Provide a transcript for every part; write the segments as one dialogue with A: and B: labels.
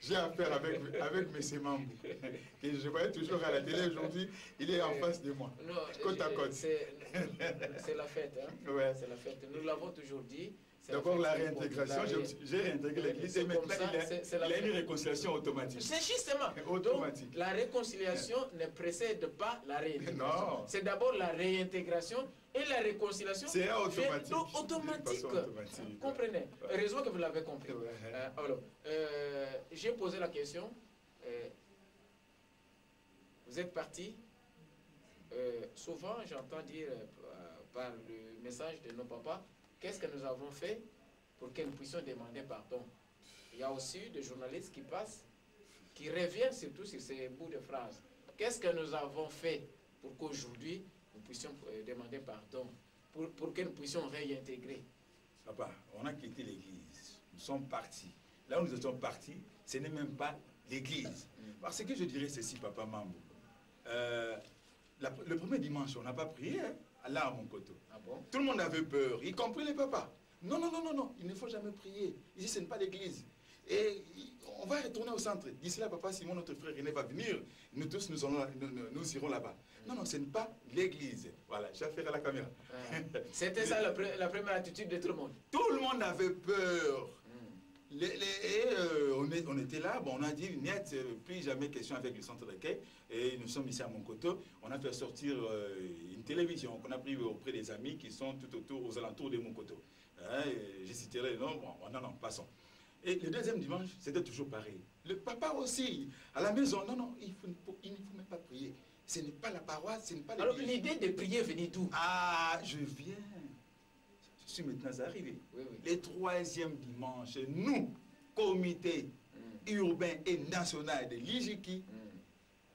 A: j'ai affaire avec M. Mambou, que je voyais toujours à la télé. Aujourd'hui, il est en face de moi, côte à côte.
B: C'est la fête, hein?
A: Ouais.
B: C'est la fête. Nous l'avons toujours dit.
A: D'abord la réintégration, j'ai réintégré l'église et maintenant il a une réconciliation automatique.
B: C'est justement automatique. Donc, la réconciliation ne précède pas la réintégration. C'est d'abord la réintégration et la réconciliation.
A: C'est automatique.
B: Automatique. Comprenez. Heureusement que vous l'avez compris. Alors, j'ai posé la question. Vous êtes parti. Souvent, j'entends dire par le message de nos papas, qu'est-ce que nous avons fait pour que nous puissions demander pardon? Il y a aussi des journalistes qui passent, qui reviennent surtout sur ces bouts de phrases. Qu'est-ce que nous avons fait pour qu'aujourd'hui nous puissions demander pardon, pour que nous puissions réintégrer?
A: Papa, on a quitté l'église, nous sommes partis. Là où nous étions partis, ce n'est même pas l'église. Parce que je dirais ceci, Papa Mambou. Le premier dimanche, on n'a pas prié, hein, là à mon côté.
B: Ah bon?
A: Tout le monde avait peur, y compris les papas. Non, non, non, non, non, il ne faut jamais prier. Ici, ce n'est pas l'église. Et on va retourner au centre. D'ici là, papa Simon, notre frère René va venir. Nous tous, nous irons là-bas. Non, non, ce n'est pas l'église. Voilà, j'ai affaire à la caméra.
B: C'était ça la première attitude de tout le monde.
A: Tout le monde avait peur. On était là, bon, on a dit net, plus jamais question avec le centre d'accueil. Et nous sommes ici à Monkoto. On a fait sortir une télévision qu'on a pris auprès des amis qui sont tout autour, aux alentours de Monkoto. Je citerai le nom, bon, non, passons. Et le deuxième dimanche, c'était toujours pareil. Le papa aussi, à la maison, non, non, il ne faut même pas prier. Ce n'est pas la paroisse, ce n'est pas l'église.
B: Alors l'idée de prier venait d'où?
A: Ah, je viens. Je suis maintenant arrivé.
B: Oui, oui.
A: Le troisième dimanche, nous, comité urbain et national de l'Ijiki,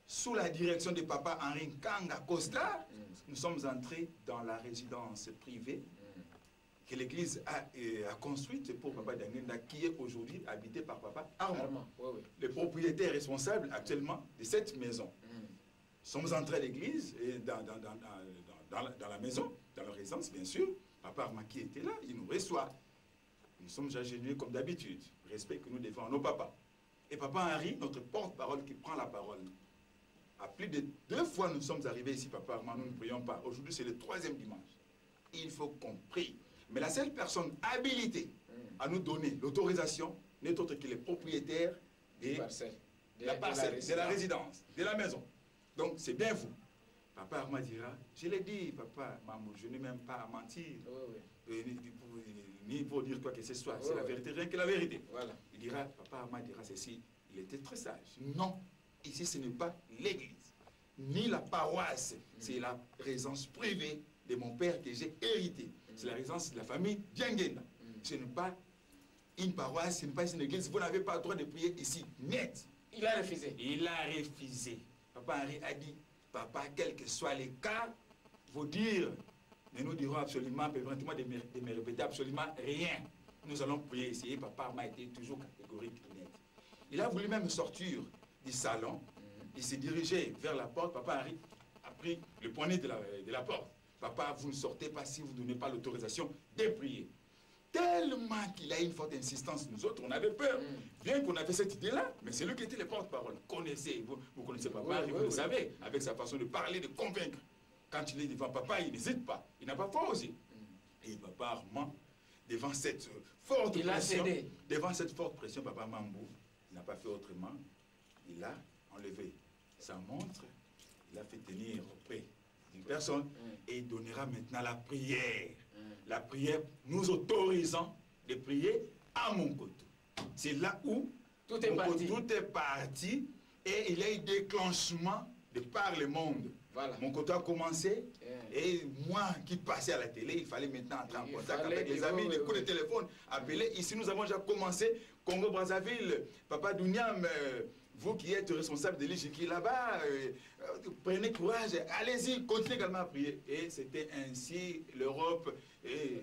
A: sous la direction de papa Henri Kanga Costa, nous sommes entrés dans la résidence privée que l'église a construite pour papa Dangenda, qui est aujourd'hui habité par papa Armand.
B: Oui, oui.
A: Le propriétaire responsable actuellement de cette maison. Nous sommes entrés à l'église et dans la maison, dans la résidence, bien sûr. Papa Armand qui était là, il nous reçoit. Nous sommes agenouillés comme d'habitude. Respect que nous devons à nos papas. Et papa Henri, notre porte-parole qui prend la parole. À plus de 2 fois nous sommes arrivés ici, papa Armand, nous ne prions pas. Aujourd'hui, c'est le 3e dimanche. Il faut qu'on prie. Mais la seule personne habilitée à nous donner l'autorisation n'est autre que les propriétaires de la parcelle, de la résidence, de la maison. Donc, c'est bien vous. Papa Armand dira, je l'ai dit, papa, maman, je n'ai même pas à mentir, ni pour dire quoi que ce soit, c'est la vérité, rien que la vérité.
B: Voilà.
A: Il dira, papa Armand dira ceci, il était très sage. Non, ici ce n'est pas l'église, ni la paroisse, c'est la résidence privée de mon père que j'ai hérité. C'est la résidence de la famille Diangenda. Ce n'est pas une paroisse, ce n'est pas une église, vous n'avez pas le droit de prier ici, net.
B: Il a refusé.
A: Il a refusé. Papa Henri a dit, papa, quel que soit les cas, vous dire, ne nous dirons absolument, de me répéter absolument rien. Nous allons prier ici. Et papa m'a été toujours catégorique et net. Il a voulu même sortir du salon. Il s'est dirigé vers la porte. Papa Henri a pris le poignet de la porte. Papa, vous ne sortez pas si vous ne donnez pas l'autorisation de prier. Tellement qu'il a une forte insistance, nous autres, on avait peur. Bien qu'on avait cette idée-là, mais c'est lui qui était le porte-parole. Connaissez, vous connaissez papa, vous le savez, avec sa façon de parler, de convaincre. Quand il est devant papa, il n'hésite pas. Il n'a pas peur aussi. Et papa Armand, devant cette forte pression, papa Mambou, il n'a pas fait autrement. Il a enlevé sa montre, il a fait tenir auprès d'une personne et il donnera maintenant la prière. La prière, nous autorisant de prier à Monkoto. C'est là où
B: tout est
A: parti et il y a eu déclenchement de par le monde.
B: Voilà.
A: Monkoto a commencé et moi qui passais à la télé, il fallait maintenant entrer en contact avec les amis, les coups de téléphone, appeler. Ici, nous avons déjà commencé Congo-Brazzaville, Papa Douniam, vous qui êtes responsable de l'Ijiki là-bas, prenez courage, allez-y, continuez également à prier. Et c'était ainsi l'Europe.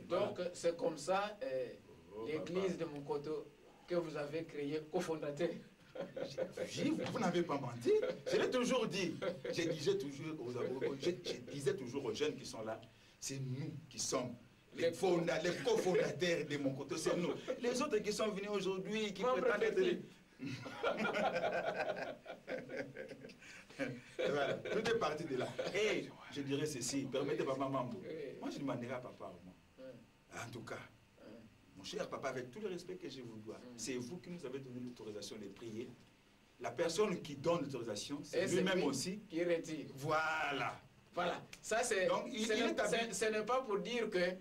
B: Donc, voilà. C'est comme ça l'église de Monkoto que vous avez créée, cofondateur.
A: Vous n'avez pas menti. Je l'ai toujours dit. Je disais toujours aux jeunes qui sont là, c'est nous qui sommes Les cofondateurs de mon côté, c'est nous. Les autres qui sont venus aujourd'hui, qui prétendent être... Voilà, tout est parti de là. Et je dirais ceci, permettez papa Mambo. Moi je demanderai à papa au moins. En tout cas, mon cher papa, avec tout le respect que je vous dois, c'est vous qui nous avez donné l'autorisation de prier. La personne qui donne l'autorisation, c'est lui-même aussi.
B: Qui retire.
A: Voilà.
B: Voilà. Ça, c'est. Ce n'est pas pour dire que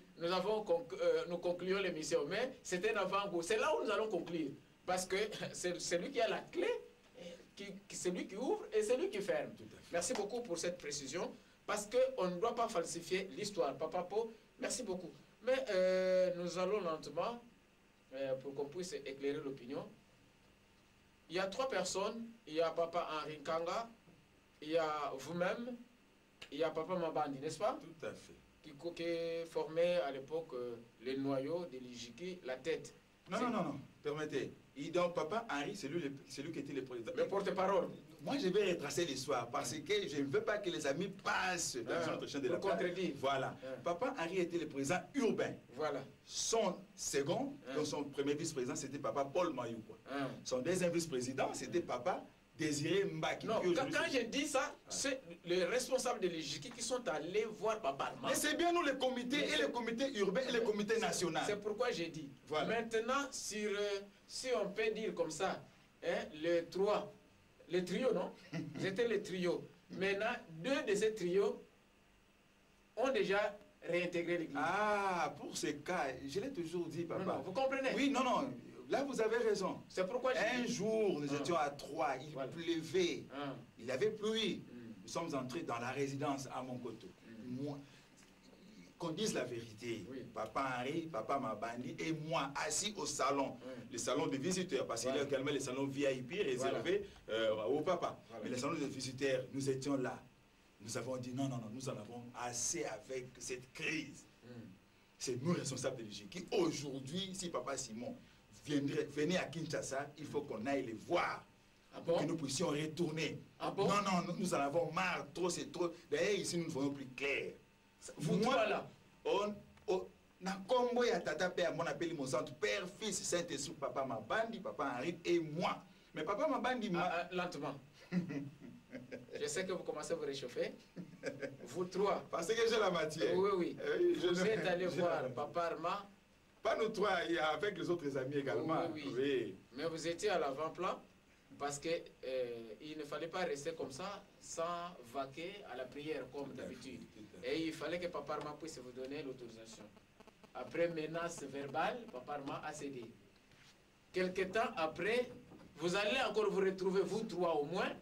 B: nous concluons l'émission, mais c'est un avant-goût. C'est là où nous allons conclure. Parce que c'est celui qui a la clé, c'est lui qui ouvre et c'est lui qui ferme. Merci beaucoup pour cette précision. Parce qu'on ne doit pas falsifier l'histoire. Papa Po, merci beaucoup. Mais nous allons lentement, pour qu'on puisse éclairer l'opinion. Il y a 3 personnes. Il y a Papa Henri Kanga, il y a vous-même, il y a Papa Mabandi, n'est-ce pas?
A: Tout à fait.
B: Qui formait à l'époque les noyaux de l'Ijiki, la tête.
A: Non, permettez. Donc Papa Henri, c'est lui qui était le président.
B: Le porte-parole.
A: Moi, je vais retracer l'histoire parce que je ne veux pas que les amis passent dans notre champ de la
B: contredire.
A: Voilà. Papa Henri était le président urbain.
B: Voilà.
A: Son second, donc son premier vice-président, c'était Papa Paul Mayou. Son deuxième vice-président, c'était Papa Désiré Mbaki.
B: Non, quand je dis ça, c'est les responsables de l'Ijiki qui sont allés voir Papa Armand.
A: Mais c'est bien nous, les comités, et les comités urbains et les comités nationaux.
B: C'est pourquoi j'ai dit.
A: Voilà.
B: Maintenant, si on peut dire comme ça, hein, les trios, non? C'était les trios. Maintenant, 2 de ces trios ont déjà réintégré l'église.
A: Ah, pour ce cas, je l'ai toujours dit, papa.
B: Non, vous comprenez?
A: Oui, non. Là, vous avez raison.
B: C'est pourquoi
A: un jour, nous étions à 3, il pleuvait, il avait plu. Nous sommes entrés dans la résidence à Monkoto. Moi, qu'on dise la vérité, Papa Henri, Papa Mabandi et moi, assis au salon, le salon des visiteurs, parce qu'il y a également les salons VIP réservés au papa. Mais les salons des visiteurs, nous étions là. Nous avons dit non, nous en avons assez avec cette crise. C'est nous responsables de l'Ijiki. Aujourd'hui, si Papa Simon venait à Kinshasa, il faut qu'on aille les voir. Pour que nous puissions retourner. Non, nous en avons marre, trop c'est trop. D'ailleurs, ici, nous ne voyons plus clair.
B: Moi, là,
A: na kombo ya tata père, mon appelle mon centre père, fils, Saint-Esprit, Papa Mabandi, Papa Henri et moi. Mais Papa Mabandi,
B: lentement. Je sais que vous commencez à vous réchauffer. Vous 3.
A: Parce que j'ai la matière.
B: Oui. Vous êtes allé voir Papa Armand.
A: Pas nous 3, il y a avec les autres amis également.
B: Oui. Mais vous étiez à l'avant-plan parce que il ne fallait pas rester comme ça sans vaquer à la prière comme d'habitude. Et il fallait que Papa Armand puisse vous donner l'autorisation. Après menace verbale, Papa Armand a cédé. Quelque temps après, vous allez encore vous retrouver, vous 3 au moins,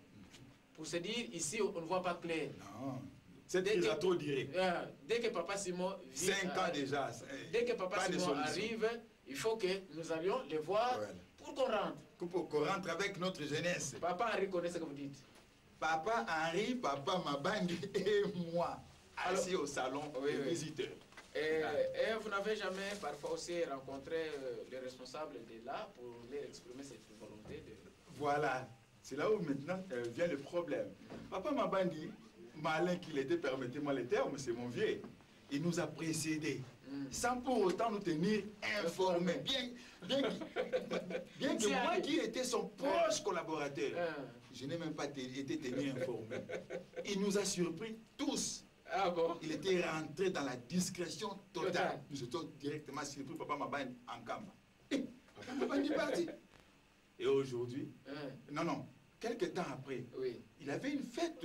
B: pour se dire, ici, on ne voit pas clair.
A: Non, c'est déjà trop direct.
B: Dès que Papa Simon vient...
A: 5 ans déjà.
B: Dès que Papa Simon arrive, il faut que nous allions les voir pour qu'on rentre.
A: Pour qu'on rentre avec notre jeunesse.
B: Papa Henri connaît ce que vous dites.
A: Papa Henri, Papa Mabandi et moi, assis au salon des visiteurs.
B: Et vous n'avez jamais parfois aussi rencontré les responsables de là pour leur exprimer cette volonté de...
A: Voilà, c'est là où maintenant vient le problème. Papa Mabandi, malin qu'il était, permettez-moi le terme, c'est mon vieux, il nous a précédés, sans pour autant nous tenir informés. Bien que moi qui étais son proche collaborateur, je n'ai même pas été tenu informé. Il nous a surpris tous.
B: Ah bon?
A: Il était rentré dans la discrétion totale. Nous étions directement surpris, Papa Mabandi en Kamba. Papa Mabandi parti. Et aujourd'hui, quelques temps après, il avait une fête,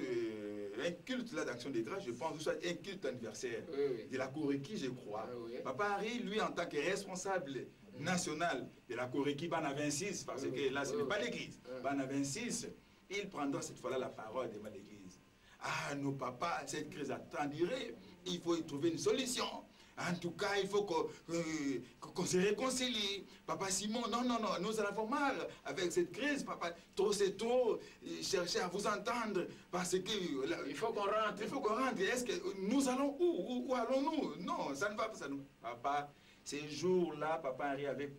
A: un culte d'action des grâces, je pense, soit un culte anniversaire de la Koreki, je crois. Papa Henri, lui, en tant que responsable national de la Koreki, Bana 26, parce que là, ce n'est pas l'église, Bana 26, il prendra cette fois-là la parole devant l'église. Ah, nos papas, cette crise attendirait, il faut y trouver une solution. En tout cas, il faut qu'on se réconcilie. Papa Simon, non, nous en avons marre avec cette crise, papa. Trop, c'est trop. Cherchez à vous entendre parce que...
B: il faut qu'on rentre.
A: Il faut qu'on rentre. Est-ce que nous allons où allons-nous? Non, ça ne va pas. Ça nous... Papa, ces jours-là, Papa Henri avait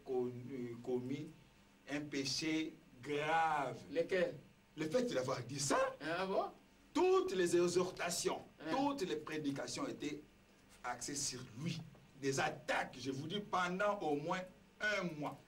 A: commis un péché grave.
B: Lequel?
A: Le fait d'avoir dit ça,
B: bon?
A: Toutes les exhortations, toutes les prédications étaient axées sur lui. des attaques, je vous dis, pendant au moins un mois.